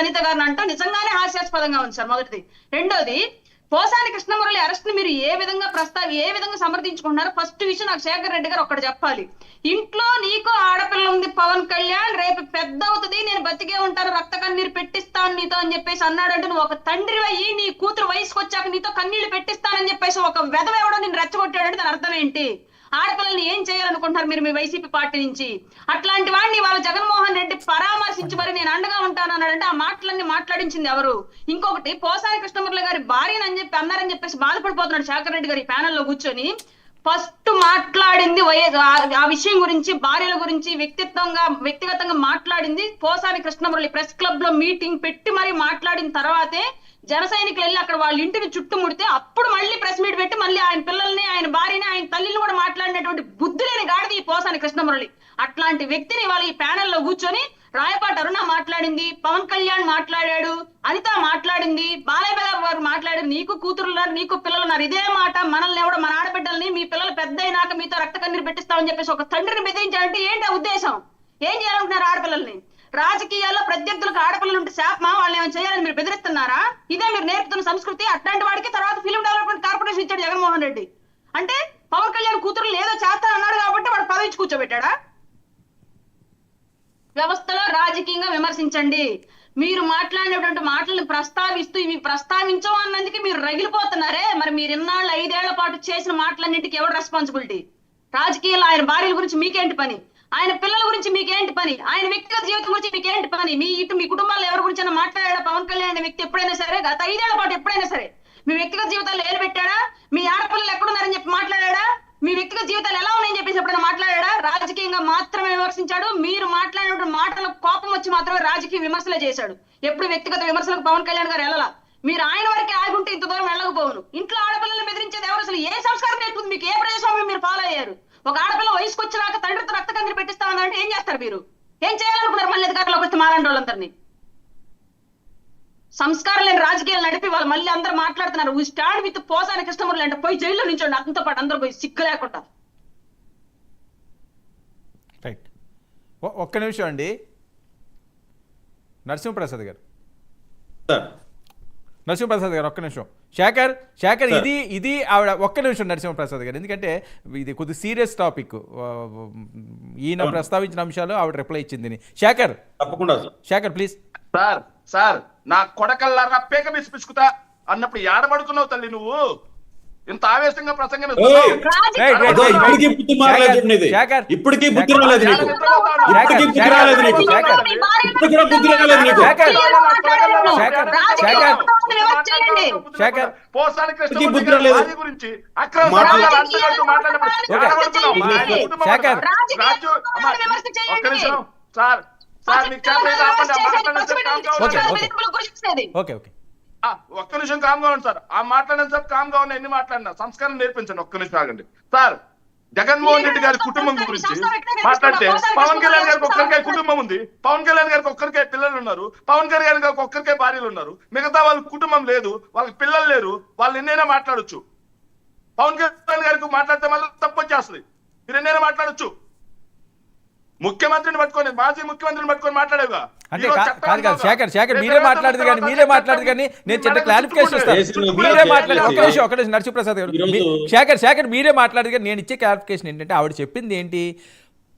అనిత గారిని అంటూ నిజంగానే హాస్యాస్పదంగా ఉంది సార్. మొదటిది. రెండోది, పోసాని కృష్ణమురళి అరెస్ట్ ని మీరు ఏ విధంగా సమర్థించుకుంటున్నారో ఫస్ట్ విషయం నాకు శేఖర్ రెడ్డి గారు ఒక్కటి చెప్పాలి. ఇంట్లో నీకు ఆడపిల్ల ఉంది పవన్ కళ్యాణ్, రేపు పెద్ద అవుతుంది, నేను బతికే ఉంటాను, రక్త కన్నీరు పెట్టిస్తాను నీతో అని చెప్పేసి అన్నాడంటే, నువ్వు ఒక తండ్రి అయ్యి నీ కూతురు వయసుకు వచ్చాక నీతో కన్నీళ్లు పెట్టిస్తానని చెప్పేసి ఒక వెధవెవడో నేను రెచ్చగొట్టాడంటే దాని అర్థం ఏంటి? ఆడపిల్లల్ని ఏం చేయాలనుకుంటున్నారు మీరు మీ వైసీపీ పార్టీ నుంచి? అట్లాంటి వాడిని వాళ్ళ జగన్మోహన్ రెడ్డి పరామర్శించి మరి నేను అండగా ఉంటాను అన్నాడంటే ఆ మాటలన్నీ మాట్లాడించింది ఎవరు? ఇంకొకటి, పోసాని కృష్ణమురళి గారి భార్యని అని చెప్పి అన్నారని చెప్పేసి బాధపడిపోతున్నాడు శేఖర్ రెడ్డి గారి ప్యానెల్లో కూర్చొని. ఫస్ట్ మాట్లాడింది ఆ విషయం గురించి, భార్యల గురించి వ్యక్తిగతంగా మాట్లాడింది పోసాని కృష్ణమురళి. ప్రెస్ క్లబ్ లో మీటింగ్ పెట్టి మరి మాట్లాడిన తర్వాతే జన సైనికులు వెళ్ళి అక్కడ వాళ్ళ ఇంటిని చుట్టుముడితే అప్పుడు మళ్ళీ ప్రెస్ మీట్ పెట్టి మళ్ళీ ఆయన పిల్లల్ని, ఆయన భార్యని, ఆయన తల్లిని కూడా మాట్లాడినటువంటి బుద్ధి లేని గాడిది ఈ పోసాని కృష్ణమురళి. అట్లాంటి వ్యక్తిని వాళ్ళ ఈ ప్యానెల్లో కూర్చొని రాయపాటి అరుణ మాట్లాడింది, పవన్ కళ్యాణ్ మాట్లాడాడు, అనిత మాట్లాడింది, బాలయ్య గారు మాట్లాడారు, నీకు కూతురున్నారు, నీకు పిల్లలున్నారు, ఇదే మాట మనల్ని ఎవడో మన ఆడబిడ్డల్ని మీ పిల్లలు పెద్ద అయినాక మీతో రక్త కన్నీరు పెట్టిస్తామని చెప్పేసి ఒక తండ్రిని బెదిరించాలంటే ఏంటి ఉద్దేశం? ఏం చేయాలనుకుంటున్నారు ఆడపిల్లల్ని? రాజకీయాల్లో ప్రత్యర్థులకు ఆడపిల్లలు ఉంటే శాపమా? వాళ్ళు ఏమైనా చేయాలని మీరు బెదిరిస్తున్నారా? ఇదే మీరు నేర్పుతున్న సంస్కృతి. అట్లాంటి వాడికి తర్వాత ఫిలిం డెవలప్మెంట్ కార్పొరేషన్ ఇచ్చాడు జగన్మోహన్ రెడ్డి. అంటే పవన్ కళ్యాణ్ కూతురు ఏదో చేస్తానన్నాడు కాబట్టి వాడు పదవించి కూర్చోబెట్టాడా? వ్యవస్థలో రాజకీయంగా విమర్శించండి. మీరు మాట్లాడినటువంటి మాటలను ప్రస్తావిస్తూ ఇవి ప్రస్తావించవు అన్నందుకు మీరు రగిలిపోతున్నారే. మరి మీరు ఇన్నాళ్ళు 5 ఏళ్ల పాటు చేసిన మాటలన్నింటికి ఎవరు రెస్పాన్సిబిలిటీ? రాజకీయాల్లో ఆయన భార్యల గురించి మీకేంటి పని? ఆయన పిల్లల గురించి మీకేంటి పని? ఆయన వ్యక్తిగత జీవితం గురించి మీకేంటి పని? మీ కుటుంబాల్లో ఎవరి గురించి మాట్లాడా పవన్ కళ్యాణ్ అనే వ్యక్తి ఎప్పుడైనా సరే గత 5 ఏళ్ల పాటు ఎప్పుడైనా సరే మీ వ్యక్తిగత జీవితాల్లో ఏలు పెట్టాడా? మీ ఆడపిల్లలు ఎక్కడున్నారని చెప్పి మాట్లాడా? మీ వ్యక్తిగత జీవితాలు ఎలా ఉన్నాయని చెప్పేసి ఎప్పుడైనా మాట్లాడా? రాజకీయంగా మాత్రమే విమర్శించాడు. మీరు మాట్లాడినటువంటి మాటలకు కోపం వచ్చి మాత్రమే రాజకీయ విమర్శలే చేశాడు. ఎప్పుడు వ్యక్తిగత విమర్శలకు పవన్ కళ్యాణ్ గారు వెళ్ళాల. మీరు ఆయన వరకే ఆగుంటే ఇంత దూరం వెళ్ళకపోవును. ఇంట్లో ఆడపిల్లలు బెదిరించేది ఎవరు? అసలు ఏ సంస్కారం నేర్పుతుంది మీకు? ఏ ప్రజాస్వామ్యం మీరు ఫాలో అయ్యారు? ఒక ఆడపిల్ల వయసుకు వచ్చినాక తండ్రితో రక్త కన్నీరు పెట్టిస్తామన్నారంటే ఏం చేస్తారు మీరు? ఏం చేయాలనుకున్నారు మళ్ళీ అధికారంలోకి వస్తే మాలాంటి వాళ్ళందరినీ? సంస్కారం లేని రాజకీయాలు నడిపి వాళ్ళు మళ్ళీ అందరూ మాట్లాడుతున్నారు. We stand with Posani Krishnamurali అంటే పోయి జైల్లో నించోండి అతనితో పాటు అందరూ పోయి, సిగ్గు లేకుండా. రైట్, ఒక్క నిమిషం అండి నరసింహప్రసాద్ గారు. నరసింహప్రసాద్ గారు ఒక్క నిమిషం. శేఖర్ ఇది ఆవిడ ఒక్క నిమిషం నరసింహప్రసాద్ గారు, ఎందుకంటే ఇది కొద్ది సీరియస్ టాపిక్. ఈయన ప్రస్తావించిన అంశాలు ఆవిడ రిప్లై ఇచ్చింది. శేఖర్ తప్పకుండా శేఖర్ ప్లీజ్. సార్ నా కొడకల్లారా పేక పిసుకుతా అన్నప్పుడు ఏడబడుతున్నావు తల్లి నువ్వు? ఇంత ఆవేశంగా ప్రసంగం ఇప్పటికీ బుద్ధి రాలేదు నీకు. పోసాని కృష్ణ గురించి సార్ ఒక్క నిమిషం కామ్గా ఉండి సార్. ఆ మాట్లాడిన సార్ కామ్గా ఉన్న ఎన్ని మాట్లాడినా సంస్కారం నేర్పించండి. ఒక్క నిమిషం ఆగండి సార్. జగన్మోహన్ రెడ్డి గారి కుటుంబం గురించి మాట్లాడితే పవన్ కళ్యాణ్ గారికి ఒక్కరికే కుటుంబం ఉంది, పవన్ కళ్యాణ్ గారికి ఒక్కరికే పిల్లలు ఉన్నారు, పవన్ కళ్యాణ్ గారికి ఒక్కరికే భార్యలు ఉన్నారు, మిగతా వాళ్ళకి కుటుంబం లేదు, వాళ్ళకి పిల్లలు లేరు, వాళ్ళు ఎన్నైనా మాట్లాడొచ్చు. పవన్ కళ్యాణ్ గారికి మాట్లాడితే మళ్ళీ తప్పు వచ్చేస్తుంది. మీరు ఎన్నైనా మాట్లాడొచ్చు. ముఖ్యమంత్రిని పట్టుకొని, మాజీ ముఖ్యమంత్రిని పట్టుకొని మాట్లాడేవా? అంటే శేఖర్ మీరే మాట్లాడదు కానీ నేను చిన్న క్లారిఫికేషన్ ఇస్తాను. మీరే మాట్లాడదు ఒక నిమిషం నరసింహప్రసాద్ గారు. శేఖర్ మీరే మాట్లాడదు కానీ నేను ఇచ్చే క్లారిఫికేషన్ ఏంటంటే, ఆవిడ చెప్పింది ఏంటి?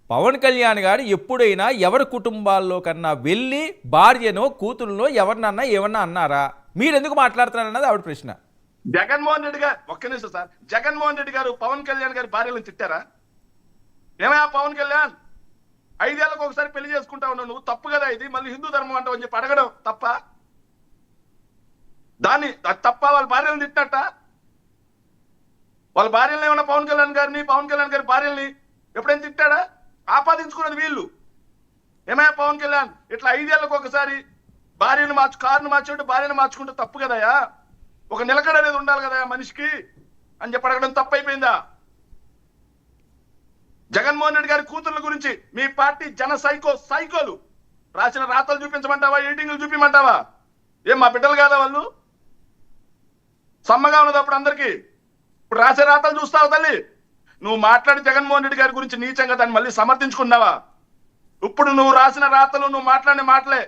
పవన్ కళ్యాణ్ గారు ఎప్పుడైనా ఎవరి కుటుంబాల్లో కన్నా వెళ్ళి భార్యనో కూతురునో ఎవరినన్నా ఏమన్నా అన్నారా? మీరు ఎందుకు మాట్లాడుతున్నారన్నది ఆవిడ ప్రశ్న. జగన్మోహన్ రెడ్డి గారు ఒక్క నిమిషం సార్. జగన్మోహన్ రెడ్డి గారు పవన్ కళ్యాణ్ గారి భార్యలను తిట్టారా? ఏమయ్యా పవన్ కళ్యాణ్, 5 ఏళ్ళకు ఒకసారి పెళ్లి చేసుకుంటా ఉన్నావు, నువ్వు తప్పు కదా ఇది, మళ్ళీ హిందూ ధర్మం అంటావు అని చెప్పి అడగడం తప్ప? తప్ప వాళ్ళ భార్యలను తిట్టినట్ట? వాళ్ళ భార్యలను ఏమన్నా పవన్ కళ్యాణ్ గారి భార్యల్ని ఎప్పుడైనా తిట్టాడా? ఆపాదించుకున్నది వీళ్ళు. ఏమయ్యా పవన్ కళ్యాణ్, ఇట్లా 5 ఏళ్ళకు ఒకసారి కారును మార్చుకుంటే భార్యను మార్చుకుంటే తప్పు కదయా? ఒక నిలకడ అనేది ఉండాలి కదా మనిషికి అని చెప్పి అడగడం తప్పు అయిపోయిందా? జగన్మోహన్ రెడ్డి గారి కూతుర్ల గురించి మీ పార్టీ జన సైకోలు రాసిన రాతలు చూపించమంటావా? ఎడిటింగ్లు చూపించమంటావా? ఏం మా బిడ్డలు కాదా వాళ్ళు? సమ్మగా ఉన్నది అప్పుడు అందరికి. ఇప్పుడు రాసే రాతలు చూస్తావు తల్లి. నువ్వు మాట్లాడి జగన్మోహన్ రెడ్డి గారి గురించి నీచంగా దాన్ని మళ్ళీ సమర్థించుకున్నావా? ఇప్పుడు నువ్వు రాసిన రాతలు, నువ్వు మాట్లాడిన మాటలే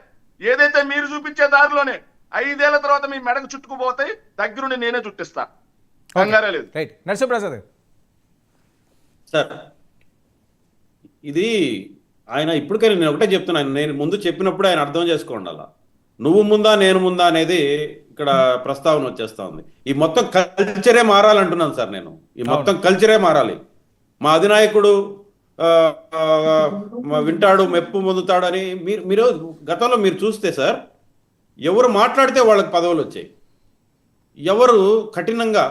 ఏదైతే మీరు చూపించే దారిలోనే 5 ఏళ్ల తర్వాత మీ మెడకు చుట్టుకుపోతాయి, దగ్గరుండి నేనే చుట్టిస్తా, కంగారే లేదు. రైట్. నరసింహప్రసాద్ గారు. సార్ ఇది ఆయన ఇప్పటికైనా నేను ఒకటే చెప్తున్నాను, నేను ముందు చెప్పినప్పుడు ఆయన అర్థం చేసుకోండి. అలా నువ్వు ముందా నేను ముందా అనేది ఇక్కడ ప్రస్తావన వచ్చేస్తా ఉంది. ఈ మొత్తం కల్చరే మారాలంటున్నాను సార్ నేను. ఈ మొత్తం కల్చరే మారాలి. మా అధినాయకుడు వింటాడు, మెప్పు పొందుతాడు అని మీరు గతంలో మీరు చూస్తే సార్, ఎవరు మాట్లాడితే వాళ్ళకి పదవులు వచ్చాయి, ఎవరు కఠినంగా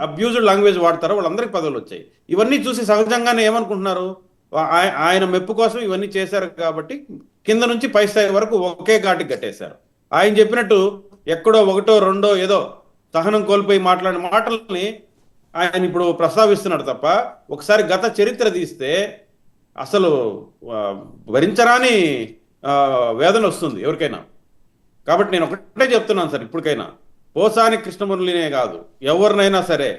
అబ్యూజ్డ్ లాంగ్వేజ్ వాడతారో వాళ్ళందరికీ పదవులు వచ్చాయి. ఇవన్నీ చూసి సహజంగానే ఏమనుకుంటున్నారు, ఆయన మెప్పు కోసం ఇవన్నీ చేశారు కాబట్టి కింద నుంచి పై స్థాయి వరకు ఒకే ఘాటికి కట్టేశారు. ఆయన చెప్పినట్టు ఎక్కడో ఒకటో రెండో ఏదో సహనం కోల్పోయి మాట్లాడిన మాటల్ని ఆయన ఇప్పుడు ప్రస్తావిస్తున్నాడు తప్ప, ఒకసారి గత చరిత్ర తీస్తే అసలు భరించరాని వేదన వస్తుంది ఎవరికైనా. కాబట్టి నేను ఒకటే చెప్తున్నాను సార్, ఇప్పటికైనా పోసాని కృష్ణమురళినే కాదు ఎవరినైనా సరే